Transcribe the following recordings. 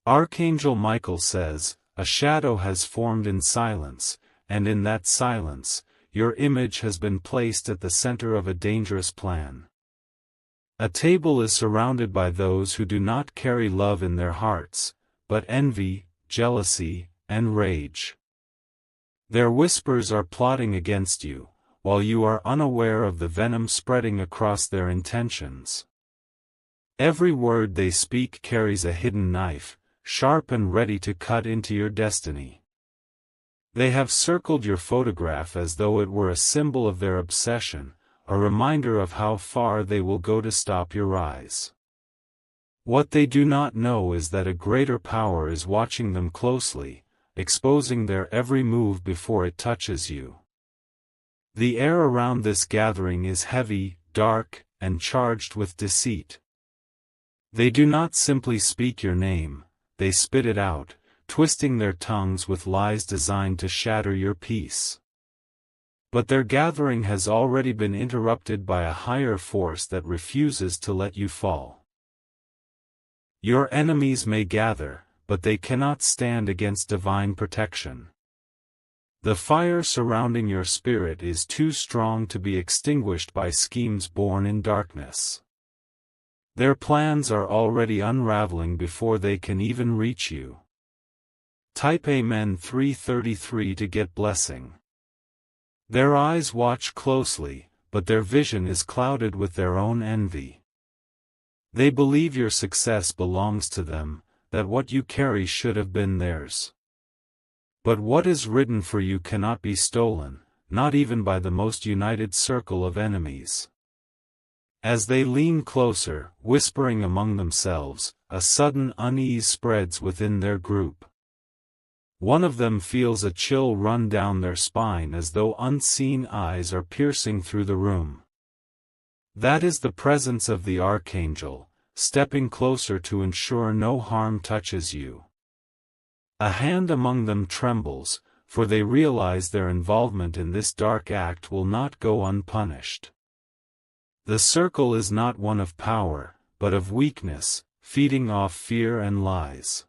Archangel Michael says, "A shadow has formed in silence, and in that silence, your image has been placed at the center of a dangerous plan. A table is surrounded by those who do not carry love in their hearts, but envy, jealousy, and rage. Their whispers are plotting against you, while you are unaware of the venom spreading across their intentions. Every word they speak carries a hidden knife, sharp and ready to cut into your destiny. They have circled your photograph as though it were a symbol of their obsession, a reminder of how far they will go to stop your rise. What they do not know is that a greater power is watching them closely, exposing their every move before it touches you. The air around this gathering is heavy, dark, and charged with deceit. They do not simply speak your name, they spit it out, twisting their tongues with lies designed to shatter your peace. But their gathering has already been interrupted by a higher force that refuses to let you fall. Your enemies may gather, but they cannot stand against divine protection. The fire surrounding your spirit is too strong to be extinguished by schemes born in darkness. Their plans are already unraveling before they can even reach you. Type Amen 333 to get blessing. Their eyes watch closely, but their vision is clouded with their own envy. They believe your success belongs to them, that what you carry should have been theirs. But what is written for you cannot be stolen, not even by the most united circle of enemies. As they lean closer, whispering among themselves, a sudden unease spreads within their group. One of them feels a chill run down their spine as though unseen eyes are piercing through the room. That is the presence of the Archangel, stepping closer to ensure no harm touches you. A hand among them trembles, for they realize their involvement in this dark act will not go unpunished. The circle is not one of power, but of weakness, feeding off fear and lies.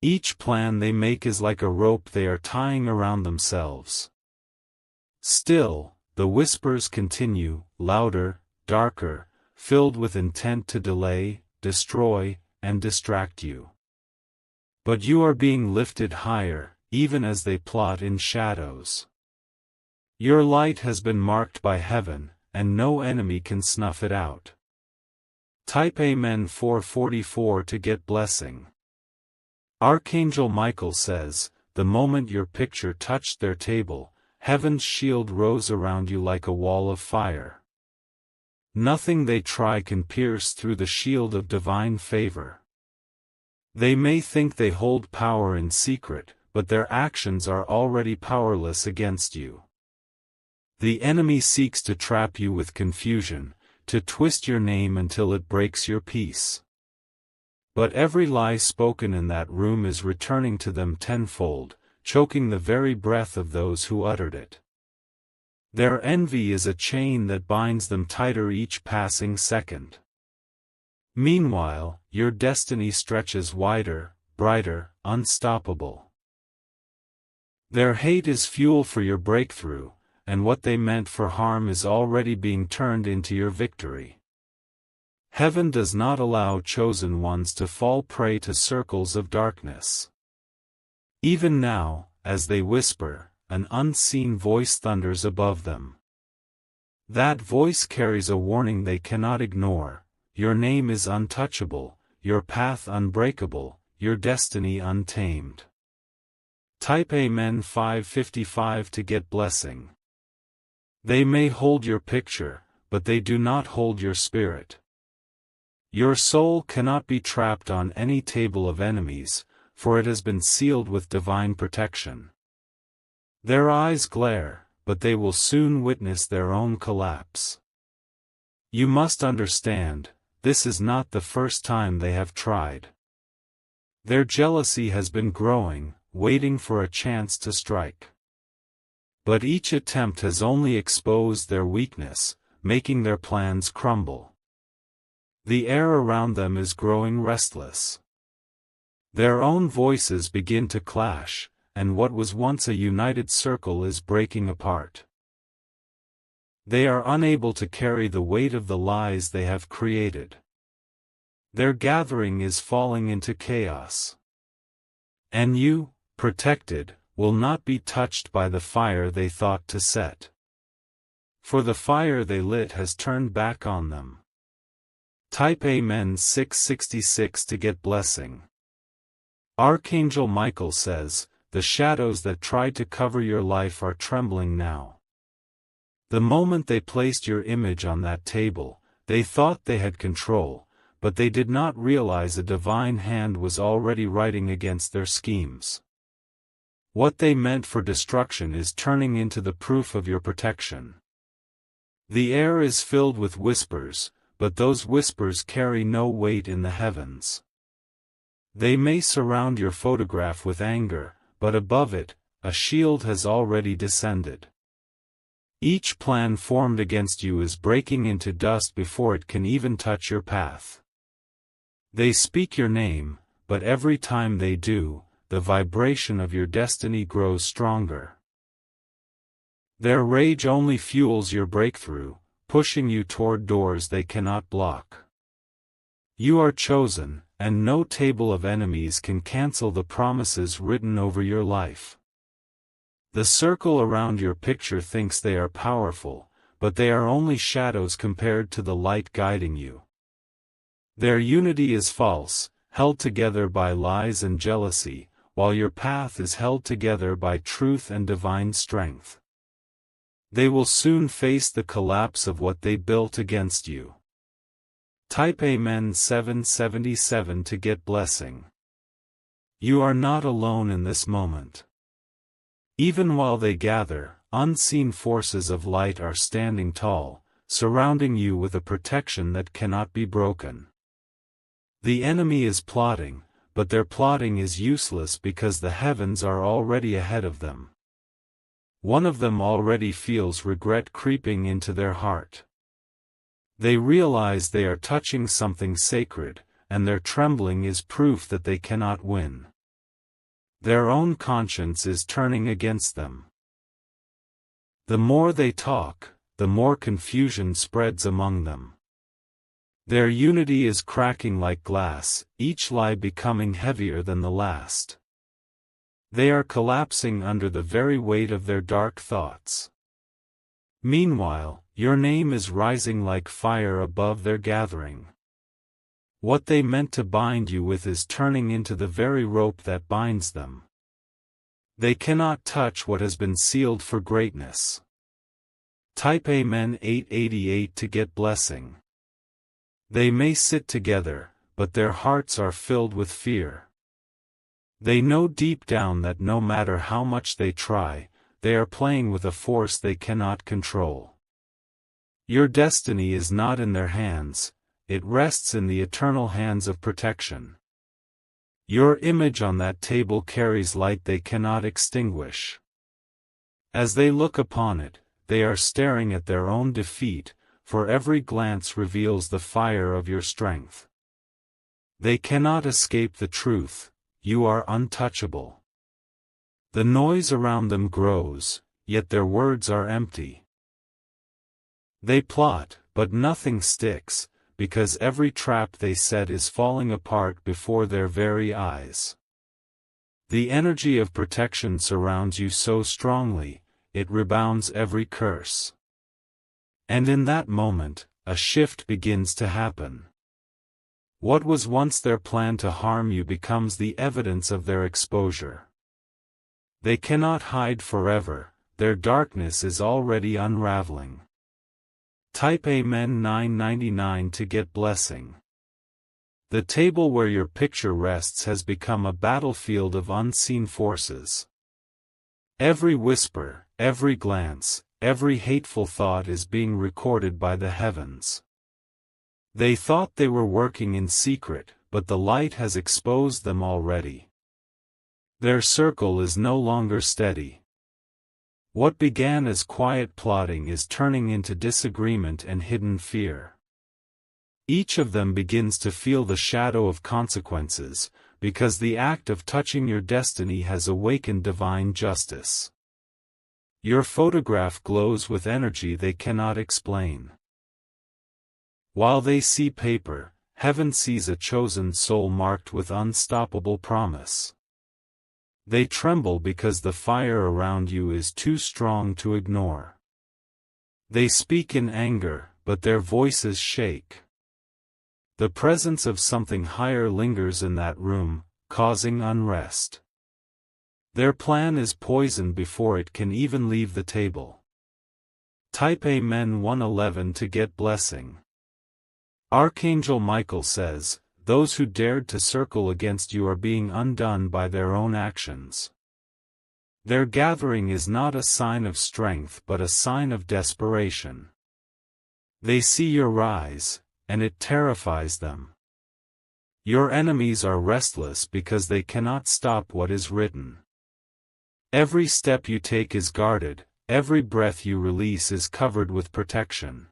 Each plan they make is like a rope they are tying around themselves. Still, the whispers continue, louder, darker, filled with intent to delay, destroy, and distract you. But you are being lifted higher, even as they plot in shadows. Your light has been marked by heaven, and no enemy can snuff it out. Type Amen 444 to get blessing. Archangel Michael says, "The moment your picture touched their table, heaven's shield rose around you like a wall of fire. Nothing they try can pierce through the shield of divine favor. They may think they hold power in secret, but their actions are already powerless against you. The enemy seeks to trap you with confusion, to twist your name until it breaks your peace. But every lie spoken in that room is returning to them tenfold, choking the very breath of those who uttered it. Their envy is a chain that binds them tighter each passing second. Meanwhile, your destiny stretches wider, brighter, unstoppable. Their hate is fuel for your breakthrough, and what they meant for harm is already being turned into your victory. Heaven does not allow chosen ones to fall prey to circles of darkness. Even now, as they whisper, an unseen voice thunders above them. That voice carries a warning they cannot ignore: your name is untouchable, your path unbreakable, your destiny untamed. Type Amen 555 to get blessing. They may hold your picture, but they do not hold your spirit. Your soul cannot be trapped on any table of enemies, for it has been sealed with divine protection. Their eyes glare, but they will soon witness their own collapse. You must understand, this is not the first time they have tried. Their jealousy has been growing, waiting for a chance to strike. But each attempt has only exposed their weakness, making their plans crumble. The air around them is growing restless. Their own voices begin to clash, and what was once a united circle is breaking apart. They are unable to carry the weight of the lies they have created. Their gathering is falling into chaos. And you, protected, will not be touched by the fire they thought to set. For the fire they lit has turned back on them. Type Amen 666 to get blessing. Archangel Michael says, the shadows that tried to cover your life are trembling now. The moment they placed your image on that table, they thought they had control, but they did not realize a divine hand was already writing against their schemes. What they meant for destruction is turning into the proof of your protection. The air is filled with whispers, but those whispers carry no weight in the heavens. They may surround your photograph with anger, but above it, a shield has already descended. Each plan formed against you is breaking into dust before it can even touch your path. They speak your name, but every time they do, the vibration of your destiny grows stronger. Their rage only fuels your breakthrough, pushing you toward doors they cannot block. You are chosen, and no table of enemies can cancel the promises written over your life. The circle around your picture thinks they are powerful, but they are only shadows compared to the light guiding you. Their unity is false, held together by lies and jealousy, while your path is held together by truth and divine strength. They will soon face the collapse of what they built against you. Type Amen 777 to get blessing. You are not alone in this moment. Even while they gather, unseen forces of light are standing tall, surrounding you with a protection that cannot be broken. The enemy is plotting, but their plotting is useless because the heavens are already ahead of them. One of them already feels regret creeping into their heart. They realize they are touching something sacred, and their trembling is proof that they cannot win. Their own conscience is turning against them. The more they talk, the more confusion spreads among them. Their unity is cracking like glass, each lie becoming heavier than the last. They are collapsing under the very weight of their dark thoughts. Meanwhile, your name is rising like fire above their gathering. What they meant to bind you with is turning into the very rope that binds them. They cannot touch what has been sealed for greatness. Type Amen 888 to get blessing. They may sit together, but their hearts are filled with fear. They know deep down that no matter how much they try, they are playing with a force they cannot control. Your destiny is not in their hands, it rests in the eternal hands of protection. Your image on that table carries light they cannot extinguish. As they look upon it, they are staring at their own defeat, for every glance reveals the fire of your strength. They cannot escape the truth, you are untouchable. The noise around them grows, yet their words are empty. They plot, but nothing sticks, because every trap they set is falling apart before their very eyes. The energy of protection surrounds you so strongly, it rebounds every curse. And in that moment, a shift begins to happen. What was once their plan to harm you becomes the evidence of their exposure. They cannot hide forever, their darkness is already unraveling. Type Amen 999 to get blessing. The table where your picture rests has become a battlefield of unseen forces. Every whisper, every glance, every hateful thought is being recorded by the heavens. They thought they were working in secret, but the light has exposed them already. Their circle is no longer steady. What began as quiet plotting is turning into disagreement and hidden fear. Each of them begins to feel the shadow of consequences, because the act of touching your destiny has awakened divine justice. Your photograph glows with energy they cannot explain. While they see paper, heaven sees a chosen soul marked with unstoppable promise. They tremble because the fire around you is too strong to ignore. They speak in anger, but their voices shake. The presence of something higher lingers in that room, causing unrest. Their plan is poisoned before it can even leave the table. Type Amen 111 to get blessing. Archangel Michael says, those who dared to circle against you are being undone by their own actions. Their gathering is not a sign of strength but a sign of desperation. They see your rise, and it terrifies them. Your enemies are restless because they cannot stop what is written. Every step you take is guarded, every breath you release is covered with protection.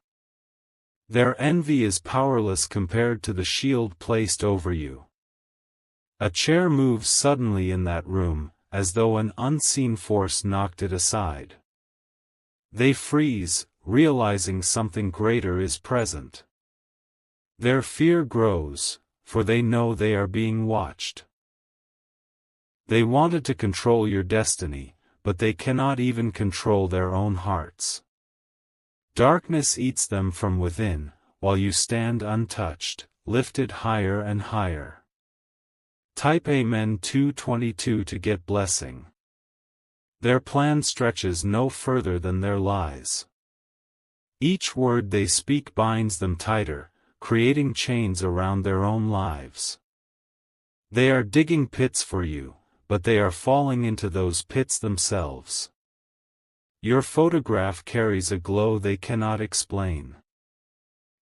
Their envy is powerless compared to the shield placed over you. A chair moves suddenly in that room, as though an unseen force knocked it aside. They freeze, realizing something greater is present. Their fear grows, for they know they are being watched. They wanted to control your destiny, but they cannot even control their own hearts. Darkness eats them from within, while you stand untouched, lifted higher and higher. Type Amen 222 to get blessing. Their plan stretches no further than their lies. Each word they speak binds them tighter, creating chains around their own lives. They are digging pits for you, but they are falling into those pits themselves. Your photograph carries a glow they cannot explain.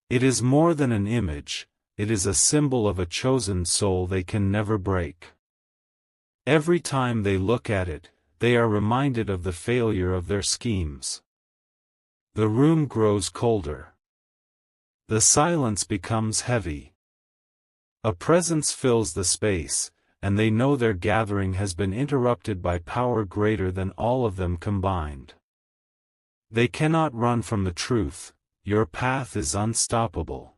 It is more than an image, it is a symbol of a chosen soul they can never break. Every time they look at it, they are reminded of the failure of their schemes. The room grows colder. The silence becomes heavy. A presence fills the space, and they know their gathering has been interrupted by power greater than all of them combined. They cannot run from the truth, your path is unstoppable.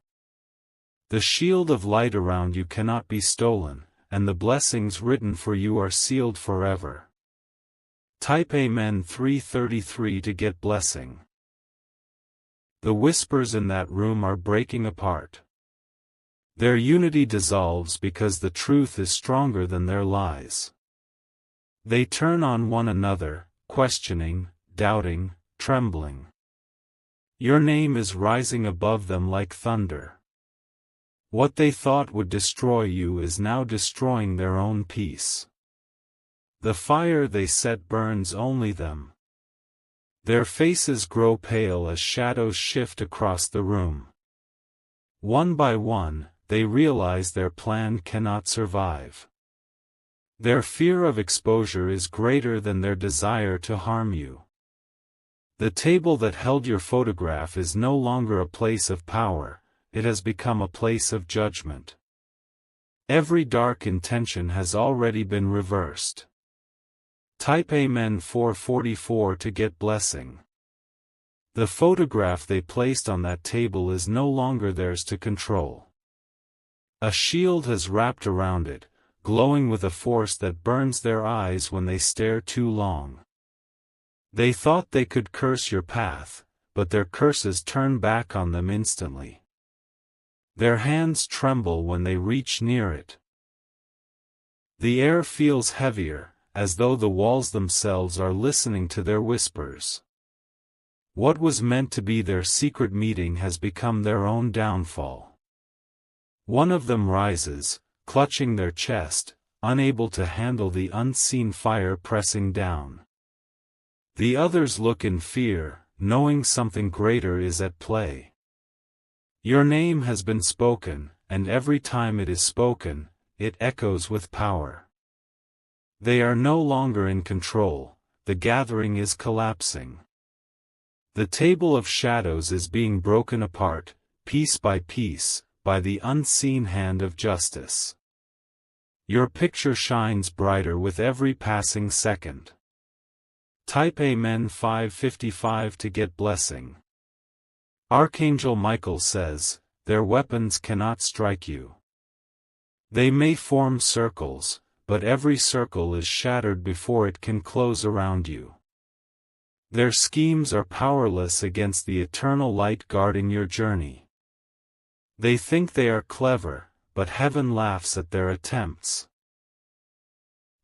The shield of light around you cannot be stolen, and the blessings written for you are sealed forever. Type Amen 333 to get blessing. The whispers in that room are breaking apart. Their unity dissolves because the truth is stronger than their lies. They turn on one another, questioning, doubting, trembling. Your name is rising above them like thunder. What they thought would destroy you is now destroying their own peace. The fire they set burns only them. Their faces grow pale as shadows shift across the room. One by one, they realize their plan cannot survive. Their fear of exposure is greater than their desire to harm you. The table that held your photograph is no longer a place of power, it has become a place of judgment. Every dark intention has already been reversed. Type Amen 444 to get blessing. The photograph they placed on that table is no longer theirs to control. A shield has wrapped around it, glowing with a force that burns their eyes when they stare too long. They thought they could curse your path, but their curses turn back on them instantly. Their hands tremble when they reach near it. The air feels heavier, as though the walls themselves are listening to their whispers. What was meant to be their secret meeting has become their own downfall. One of them rises, clutching their chest, unable to handle the unseen fire pressing down. The others look in fear, knowing something greater is at play. Your name has been spoken, and every time it is spoken, it echoes with power. They are no longer in control, the gathering is collapsing. The table of shadows is being broken apart, piece by piece, by the unseen hand of justice. Your picture shines brighter with every passing second. Type Amen 555 to get blessing. Archangel Michael says, their weapons cannot strike you. They may form circles, but every circle is shattered before it can close around you. Their schemes are powerless against the eternal light guarding your journey. They think they are clever, but heaven laughs at their attempts.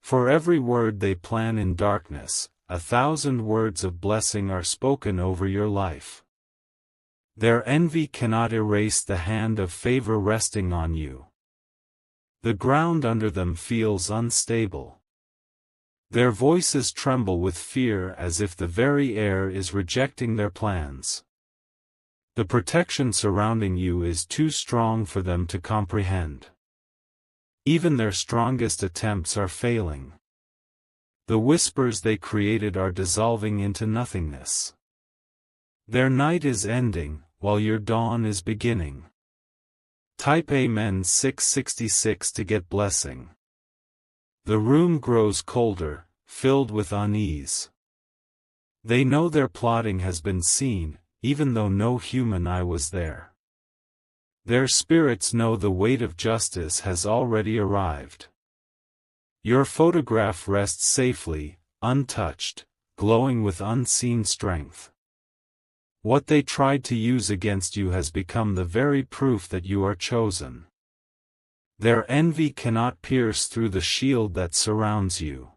For every word they plan in darkness, 1,000 words of blessing are spoken over your life. Their envy cannot erase the hand of favor resting on you. The ground under them feels unstable. Their voices tremble with fear as if the very air is rejecting their plans. The protection surrounding you is too strong for them to comprehend. Even their strongest attempts are failing. The whispers they created are dissolving into nothingness. Their night is ending, while your dawn is beginning. Type Amen 666 to get blessing. The room grows colder, filled with unease. They know their plotting has been seen, even though no human eye was there. Their spirits know the weight of justice has already arrived. Your photograph rests safely, untouched, glowing with unseen strength. What they tried to use against you has become the very proof that you are chosen. Their envy cannot pierce through the shield that surrounds you.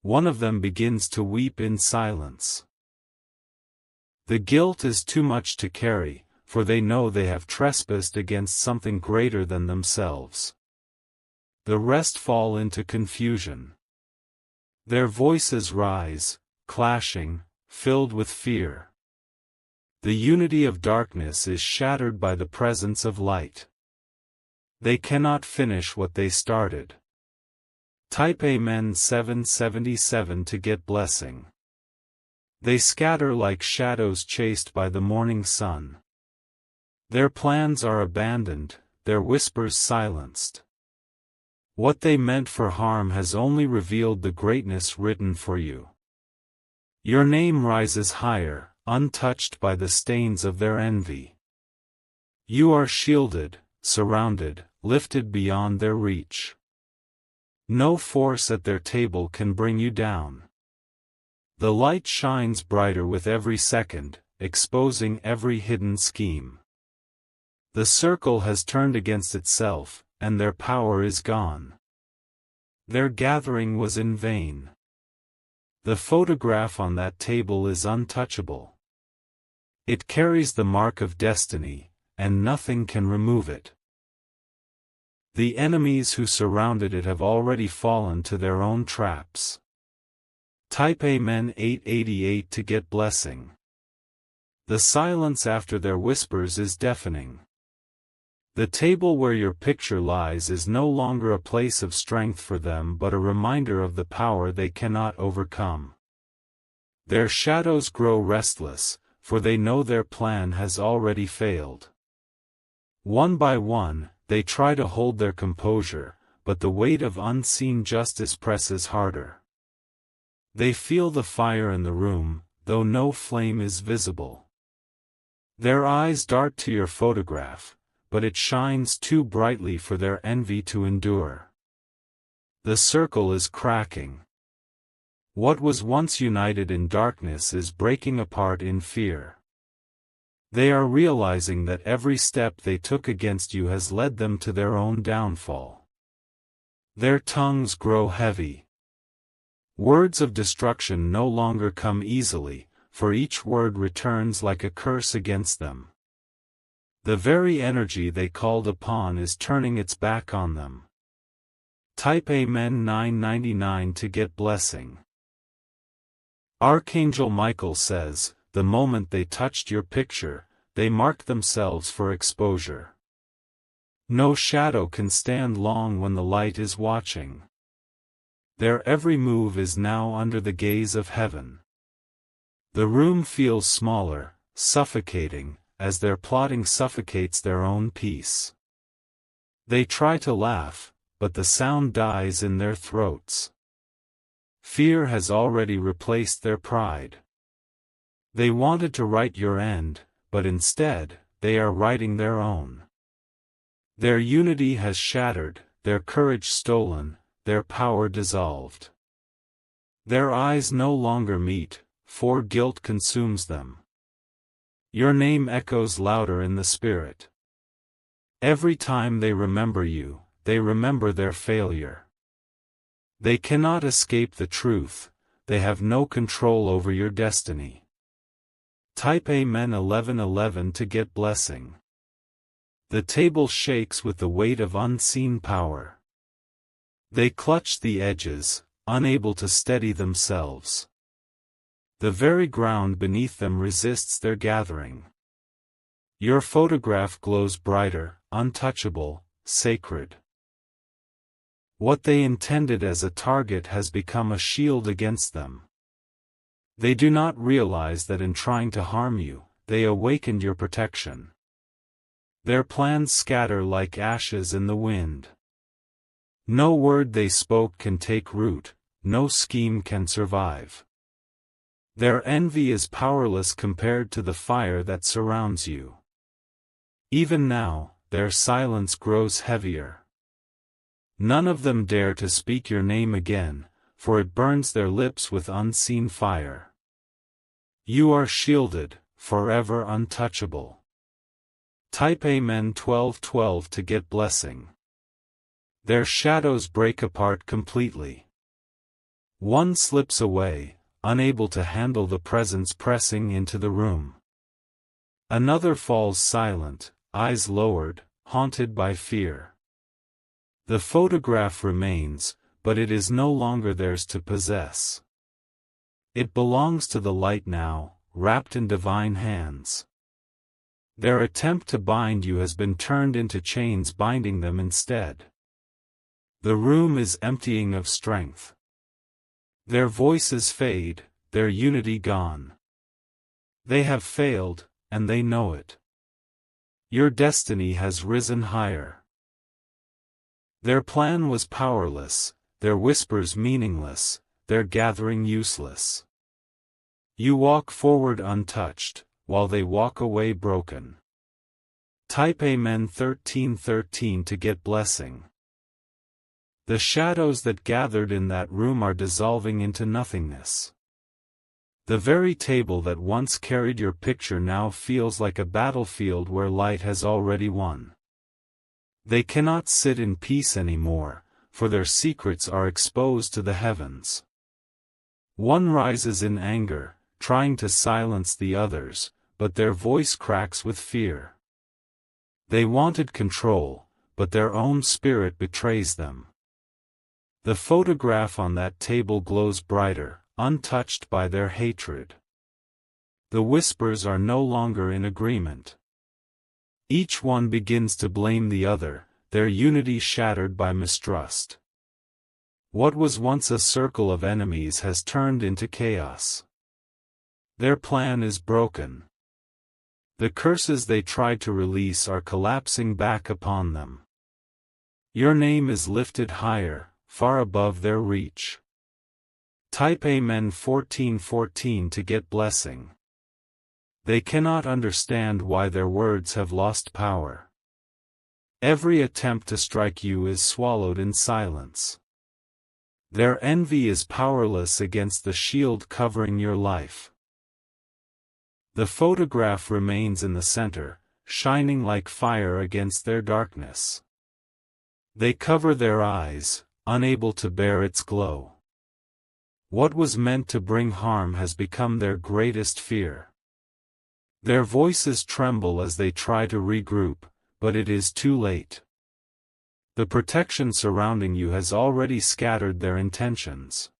One of them begins to weep in silence. The guilt is too much to carry, for they know they have trespassed against something greater than themselves. The rest fall into confusion. Their voices rise, clashing, filled with fear. The unity of darkness is shattered by the presence of light. They cannot finish what they started. Type Amen 777 to get blessing. They scatter like shadows chased by the morning sun. Their plans are abandoned, their whispers silenced. What they meant for harm has only revealed the greatness written for you. Your name rises higher, untouched by the stains of their envy. You are shielded, surrounded, lifted beyond their reach. No force at their table can bring you down. The light shines brighter with every second, exposing every hidden scheme. The circle has turned against itself, and their power is gone. Their gathering was in vain. The photograph on that table is untouchable. It carries the mark of destiny, and nothing can remove it. The enemies who surrounded it have already fallen to their own traps. Type Amen 888 to get blessing. The silence after their whispers is deafening. The table where your picture lies is no longer a place of strength for them but a reminder of the power they cannot overcome. Their shadows grow restless, for they know their plan has already failed. One by one, they try to hold their composure, but the weight of unseen justice presses harder. They feel the fire in the room, though no flame is visible. Their eyes dart to your photograph, but it shines too brightly for their envy to endure. The circle is cracking. What was once united in darkness is breaking apart in fear. They are realizing that every step they took against you has led them to their own downfall. Their tongues grow heavy. Words of destruction no longer come easily, for each word returns like a curse against them. The very energy they called upon is turning its back on them. Type Amen 999 to get blessing. Archangel Michael says, the moment they touched your picture, they marked themselves for exposure. No shadow can stand long when the light is watching. Their every move is now under the gaze of heaven. The room feels smaller, suffocating, as their plotting suffocates their own peace. They try to laugh, but the sound dies in their throats. Fear has already replaced their pride. They wanted to write your end, but instead, they are writing their own. Their unity has shattered, their courage stolen, their power dissolved. Their eyes no longer meet, for guilt consumes them. Your name echoes louder in the spirit. Every time they remember you, they remember their failure. They cannot escape the truth, they have no control over your destiny. Type Amen 1111 to get blessing. The table shakes with the weight of unseen power. They clutch the edges, unable to steady themselves. The very ground beneath them resists their gathering. Your photograph glows brighter, untouchable, sacred. What they intended as a target has become a shield against them. They do not realize that in trying to harm you, they awakened your protection. Their plans scatter like ashes in the wind. No word they spoke can take root, no scheme can survive. Their envy is powerless compared to the fire that surrounds you. Even now, their silence grows heavier. None of them dare to speak your name again, for it burns their lips with unseen fire. You are shielded, forever untouchable. Type Amen 1212 to get blessing. Their shadows break apart completely. One slips away, unable to handle the presence pressing into the room. Another falls silent, eyes lowered, haunted by fear. The photograph remains, but it is no longer theirs to possess. It belongs to the light now, wrapped in divine hands. Their attempt to bind you has been turned into chains binding them instead. The room is emptying of strength. Their voices fade, their unity gone. They have failed, and they know it. Your destiny has risen higher. Their plan was powerless, their whispers meaningless, their gathering useless. You walk forward untouched, while they walk away broken. Type Amen 1313 to get blessing. The shadows that gathered in that room are dissolving into nothingness. The very table that once carried your picture now feels like a battlefield where light has already won. They cannot sit in peace anymore, for their secrets are exposed to the heavens. One rises in anger, trying to silence the others, but their voice cracks with fear. They wanted control, but their own spirit betrays them. The photograph on that table glows brighter, untouched by their hatred. The whispers are no longer in agreement. Each one begins to blame the other, their unity shattered by mistrust. What was once a circle of enemies has turned into chaos. Their plan is broken. The curses they tried to release are collapsing back upon them. Your name is lifted higher, far above their reach. Type Amen 1414 to get blessing. They cannot understand why their words have lost power. Every attempt to strike you is swallowed in silence. Their envy is powerless against the shield covering your life. The photograph remains in the center, shining like fire against their darkness. They cover their eyes, unable to bear its glow. What was meant to bring harm has become their greatest fear. Their voices tremble as they try to regroup, but it is too late. The protection surrounding you has already scattered their intentions.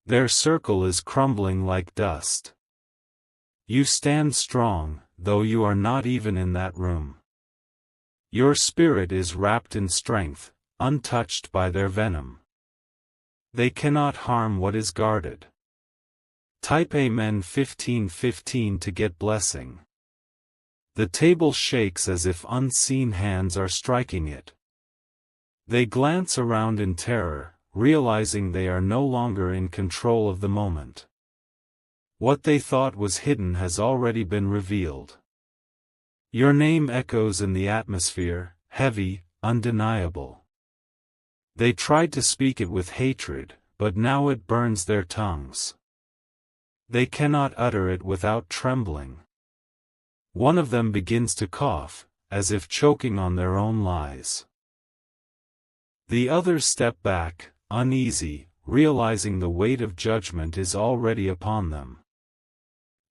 Their circle is crumbling like dust. You stand strong, though you are not even in that room. Your spirit is wrapped in strength, untouched by their venom. They cannot harm what is guarded. Type Amen 1515 to get blessing. The table shakes as if unseen hands are striking it. They glance around in terror, realizing they are no longer in control of the moment. What they thought was hidden has already been revealed. Your name echoes in the atmosphere, heavy, undeniable. They tried to speak it with hatred, but now it burns their tongues. They cannot utter it without trembling. One of them begins to cough, as if choking on their own lies. The others step back, uneasy, realizing the weight of judgment is already upon them.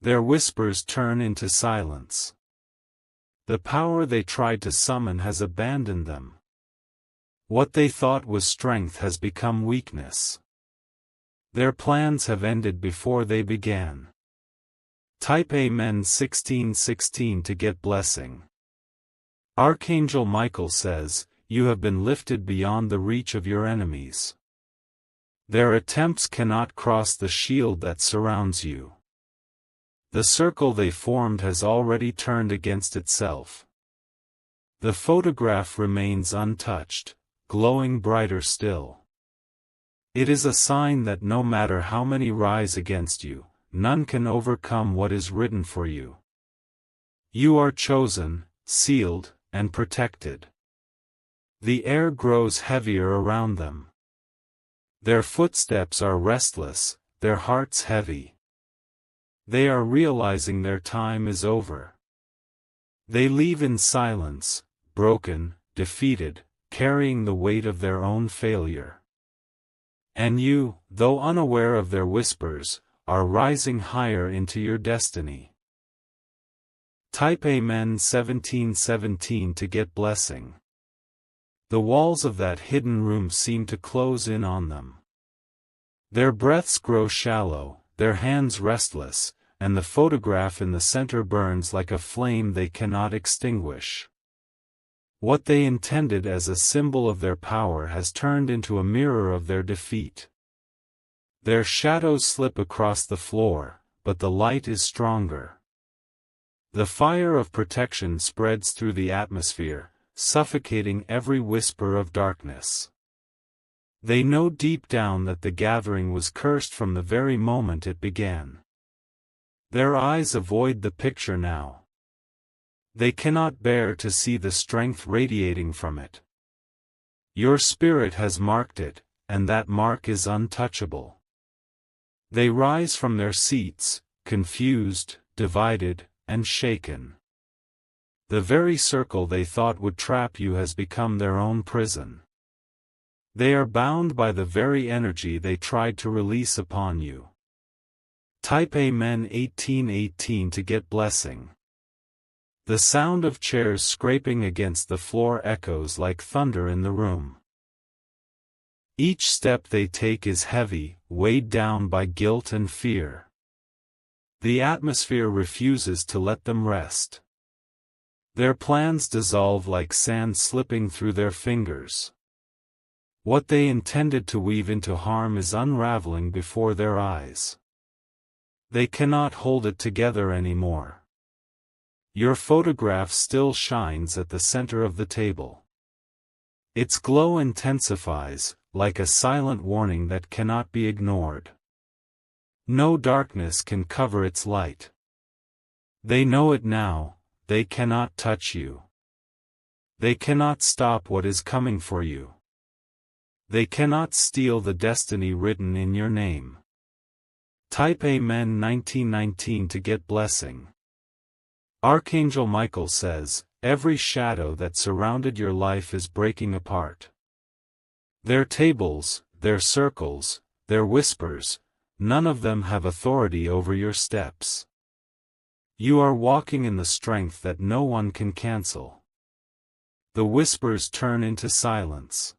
Their whispers turn into silence. The power they tried to summon has abandoned them. What they thought was strength has become weakness. Their plans have ended before they began. Type Amen 1616 to get blessing. Archangel Michael says, "You have been lifted beyond the reach of your enemies. Their attempts cannot cross the shield that surrounds you. The circle they formed has already turned against itself. The photograph remains untouched, glowing brighter still. It is a sign that no matter how many rise against you, none can overcome what is written for you. You are chosen, sealed, and protected." The air grows heavier around them. Their footsteps are restless, their hearts heavy. They are realizing their time is over. They leave in silence, broken, defeated, carrying the weight of their own failure. And you, though unaware of their whispers, are rising higher into your destiny. Type Amen 1717 to get blessing. The walls of that hidden room seem to close in on them. Their breaths grow shallow, their hands restless, and the photograph in the center burns like a flame they cannot extinguish. What they intended as a symbol of their power has turned into a mirror of their defeat. Their shadows slip across the floor, but the light is stronger. The fire of protection spreads through the atmosphere, suffocating every whisper of darkness. They know deep down that the gathering was cursed from the very moment it began. Their eyes avoid the picture now. They cannot bear to see the strength radiating from it. Your spirit has marked it, and that mark is untouchable. They rise from their seats, confused, divided, and shaken. The very circle they thought would trap you has become their own prison. They are bound by the very energy they tried to release upon you. Type Amen 1818 to get blessing. The sound of chairs scraping against the floor echoes like thunder in the room. Each step they take is heavy, weighed down by guilt and fear. The atmosphere refuses to let them rest. Their plans dissolve like sand slipping through their fingers. What they intended to weave into harm is unraveling before their eyes. They cannot hold it together anymore. Your photograph still shines at the center of the table. Its glow intensifies, like a silent warning that cannot be ignored. No darkness can cover its light. They know it now, they cannot touch you. They cannot stop what is coming for you. They cannot steal the destiny written in your name. Type Amen 1919 to get blessing. Archangel Michael says, "Every shadow that surrounded your life is breaking apart. Their tables, their circles, their whispers, none of them have authority over your steps. You are walking in the strength that no one can cancel." The whispers turn into silence.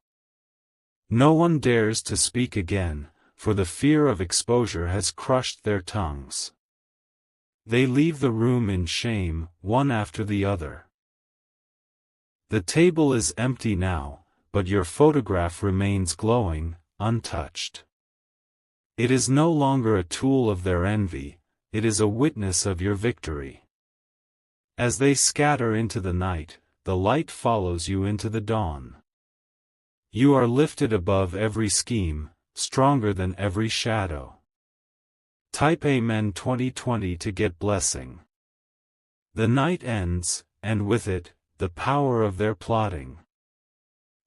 No one dares to speak again, for the fear of exposure has crushed their tongues. They leave the room in shame, one after the other. The table is empty now, but your photograph remains glowing, untouched. It is no longer a tool of their envy, it is a witness of your victory. As they scatter into the night, the light follows you into the dawn. You are lifted above every scheme, stronger than every shadow. Type Amen 2020 to get blessing. The night ends, and with it, the power of their plotting.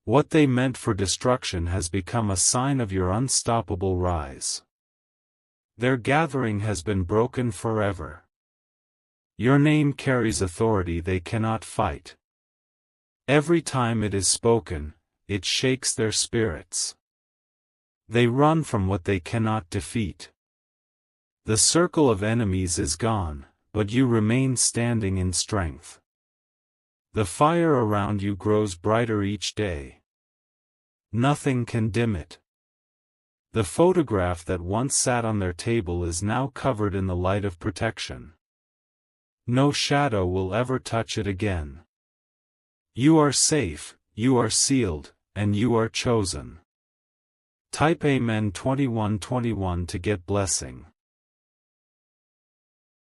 What they meant for destruction has become a sign of your unstoppable rise. Their gathering has been broken forever. Your name carries authority they cannot fight. Every time it is spoken, it shakes their spirits. They run from what they cannot defeat. The circle of enemies is gone, but you remain standing in strength. The fire around you grows brighter each day. Nothing can dim it. The photograph that once sat on their table is now covered in the light of protection. No shadow will ever touch it again. You are safe, you are sealed, and you are chosen. Type Amen 2121 to get blessing.